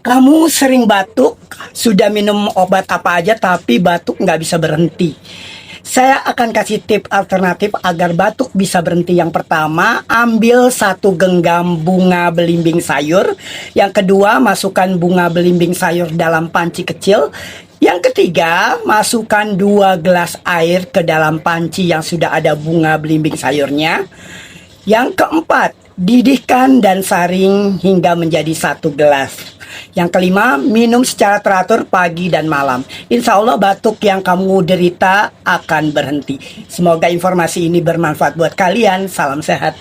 Kamu sering batuk, sudah minum obat apa aja tapi batuk nggak bisa berhenti. Saya akan kasih tip alternatif agar batuk bisa berhenti. Yang pertama, ambil satu genggam bunga belimbing sayur. Yang kedua, masukkan bunga belimbing sayur dalam panci kecil. Yang ketiga, masukkan 2 gelas air ke dalam panci yang sudah ada bunga belimbing sayurnya. Yang keempat, didihkan dan saring hingga menjadi 1 gelas. Yang kelima, minum secara teratur pagi dan malam. Insya Allah batuk yang kamu derita akan berhenti. Semoga informasi ini bermanfaat buat kalian. Salam sehat.